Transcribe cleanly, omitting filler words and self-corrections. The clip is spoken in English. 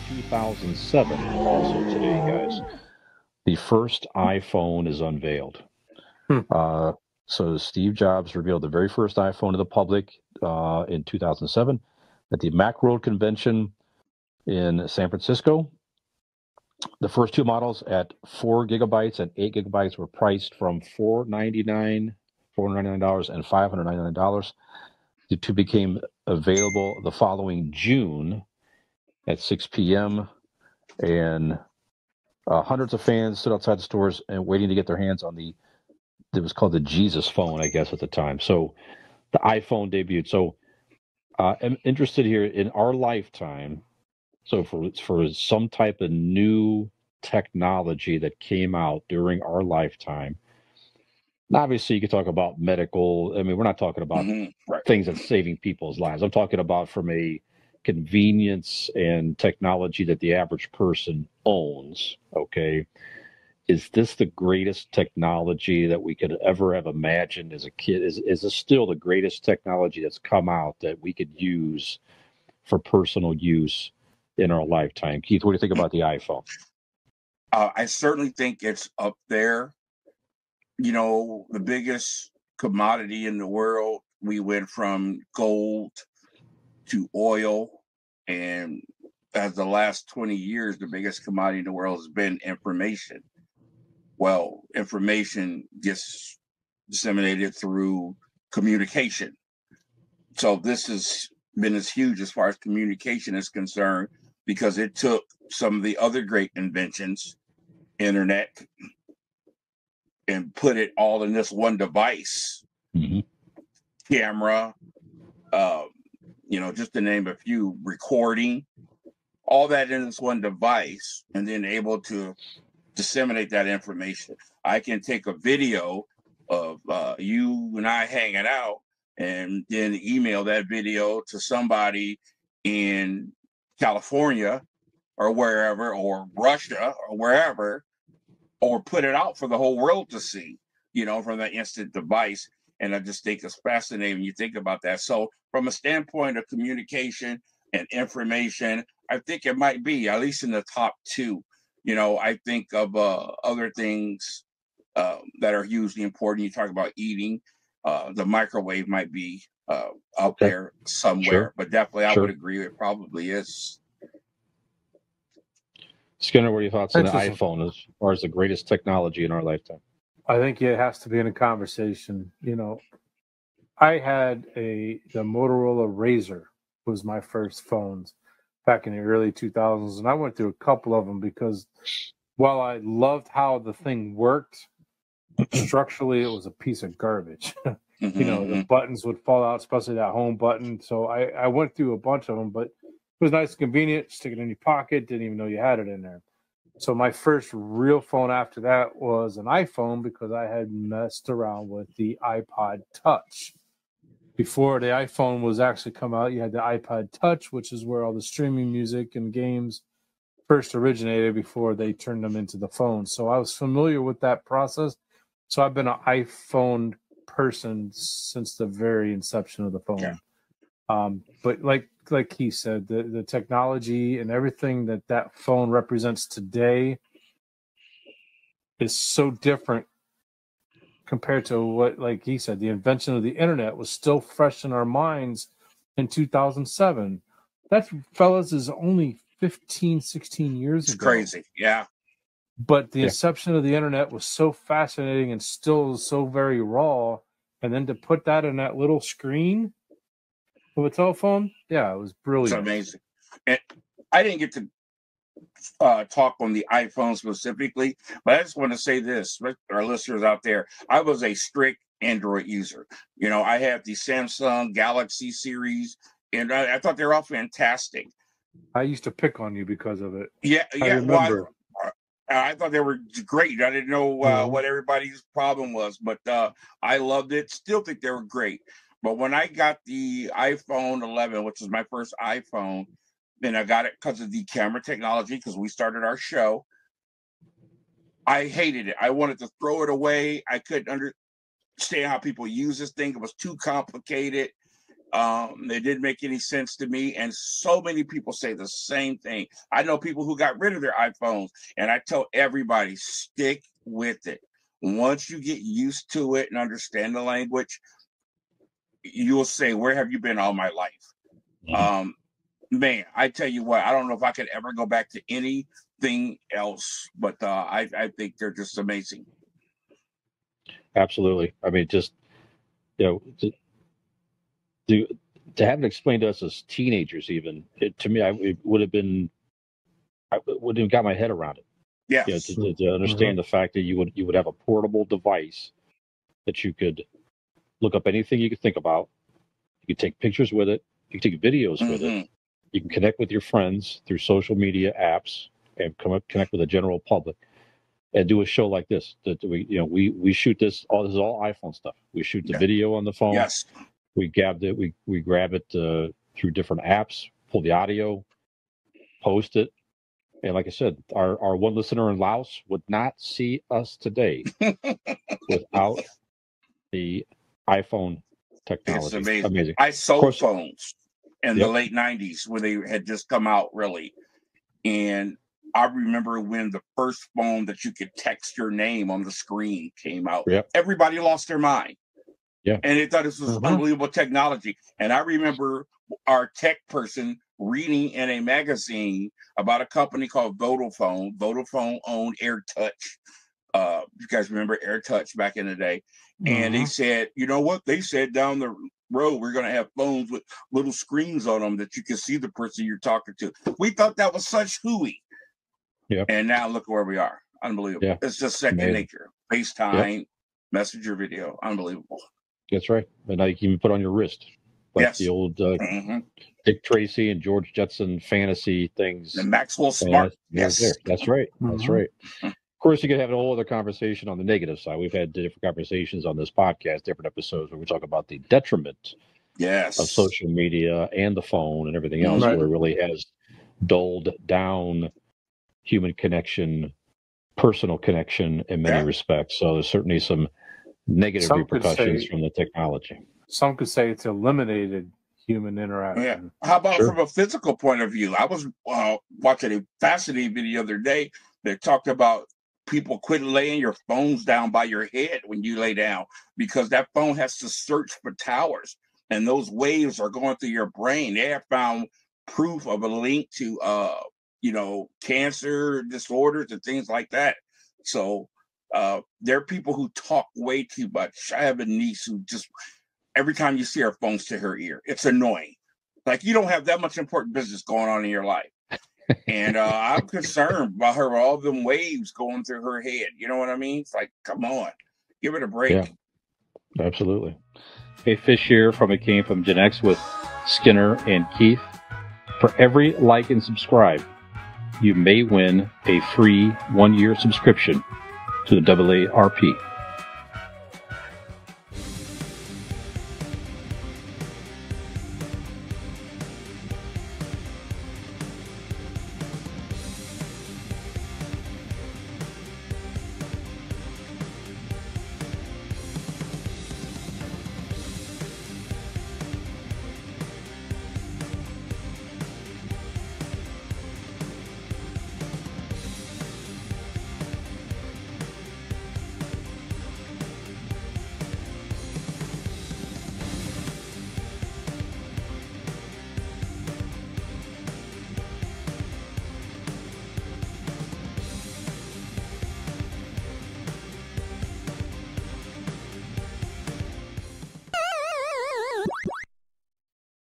2007, also today, guys, the first iPhone is unveiled. So Steve Jobs revealed the very first iPhone to the public in 2007 at the Macworld Convention in San Francisco. The first two models at 4 gigabytes and 8 gigabytes were priced from $499 and $599. The two became available the following June at 6 p.m. and hundreds of fans stood outside the stores and waiting to get their hands on it was called the Jesus phone, I guess, at the time. So the iPhone debuted. So I'm interested here in our lifetime. So for some type of new technology that came out during our lifetime, obviously you could talk about medical. I mean, we're not talking about things that's saving people's lives. I'm talking about from a convenience and technology that the average person owns. Okay. Is this the greatest technology that we could ever have imagined as a kid? Is this still the greatest technology that's come out that we could use for personal use in our lifetime? Keith, what do you think about the iPhone? I certainly think it's up there. You know, the biggest commodity in the world, we went from gold to oil, and as the last 20 years, the biggest commodity in the world has been information. Well, information gets disseminated through communication. So this has been as huge as far as communication is concerned, because it took some of the other great inventions, internet, and put it all in this one device. Camera, just to name a few, recording, all that in this one device, and then able to disseminate that information. I can take a video of you and I hanging out and then email that video to somebody in California or wherever, or Russia or wherever, or put it out for the whole world to see, from that instant device. And I just think it's fascinating when you think about that. So from a standpoint of communication and information, I think it might be at least in the top two. I think of other things that are hugely important. You talk about eating. The microwave might be out there somewhere, but definitely I would agree it probably is. Skinner, what are your thoughts on the iPhone as far as the greatest technology in our lifetime? I think it has to be in a conversation. I had the Motorola Razor was my first phones back in the early 2000s, and I went through a couple of them because while I loved how the thing worked, structurally it was a piece of garbage. The buttons would fall out, especially that home button. So I went through a bunch of them, but it was nice and convenient. Stick it in your pocket, didn't even know you had it in there. So my first real phone after that was an iPhone, because I had messed around with the iPod Touch. Before the iPhone was actually come out, you had the iPod Touch, which is where all the streaming music and games first originated before they turned them into the phone. So I was familiar with that process. So I've been an iPhone person since the very inception of the phone. Yeah. But like he said, the technology and everything that phone represents today is so different compared to what, like he said, the invention of the internet was still fresh in our minds in 2007. That, fellas, is only 15, 16 years ago. It's crazy, yeah. But the inception of the internet was so fascinating and still so very raw. And then to put that in that little screen of a telephone, yeah, it was brilliant. It's amazing. And I didn't get to talk on the iPhone specifically, but I just want to say this, our listeners out there, I was a strict Android user. I have the Samsung Galaxy series, and I thought they were all fantastic. I used to pick on you because of it. Yeah. I remember. I thought they were great. I didn't know what everybody's problem was, but I loved it. Still think they were great. But when I got the iPhone 11, which was my first iPhone, and I got it because of the camera technology, because we started our show, I hated it. I wanted to throw it away. I couldn't understand how people use this thing. It was too complicated. It didn't make any sense to me. And so many people say the same thing. I know people who got rid of their iPhones, and I tell everybody, stick with it. Once you get used to it and understand the language, you'll say, where have you been all my life? Man, I tell you what, I don't know if I could ever go back to anything else, but I think they're just amazing. Absolutely. I mean, just, to have it explained to us as teenagers, even, to me, it would have been, I wouldn't have got my head around it. Yes. To understand the fact that you would have a portable device that you could look up anything you could think about. You could take pictures with it. You can take videos with it. You can connect with your friends through social media apps and connect with the general public, and do a show like this. That we shoot this. This is all iPhone stuff. We shoot the video on the phone. Yes. We grab it through different apps. Pull the audio, post it, and like I said, our one listener in Laos would not see us today without the iPhone technology. It's amazing. I sold phones in the late 90s when they had just come out, really. And I remember when the first phone that you could text your name on the screen came out. Yep. Everybody lost their mind. Yeah. And they thought this was unbelievable technology. And I remember our tech person reading in a magazine about a company called Vodafone. Vodafone owned AirTouch. You guys remember AirTouch back in the day? And they said, you know what? They said down the road, we're going to have phones with little screens on them that you can see the person you're talking to. We thought that was such hooey. Yeah. And now look where we are. Unbelievable. Yeah. It's just second nature. FaceTime, Messenger video. Unbelievable. That's right. And now you can even put on your wrist. Like the old Dick Tracy and George Jetson fantasy things. The Maxwell Smart. That's right. That's right. Of course, you could have a whole other conversation on the negative side. We've had different conversations on this podcast, different episodes where we talk about the detriment of social media and the phone and everything else, where it really has dulled down human connection, personal connection in many respects. So there's certainly some negative repercussions from the technology. Some could say it's eliminated human interaction. Yeah. How about from a physical point of view? I was watching a fascinating video the other day that talked about people quit laying your phones down by your head when you lay down, because that phone has to search for towers, and those waves are going through your brain. They have found proof of a link to cancer disorders and things like that. So there are people who talk way too much. I have a niece who just, every time you see her phone's to her ear, it's annoying. Like, you don't have that much important business going on in your life. And I'm concerned about her, all them waves going through her head. You know what I mean? It's like, come on, give it a break. Yeah, absolutely. Hey, Fish here from ItCameFromGenX with Skinner and Keith. For every like and subscribe, you may win a free 1-year subscription to the AARP.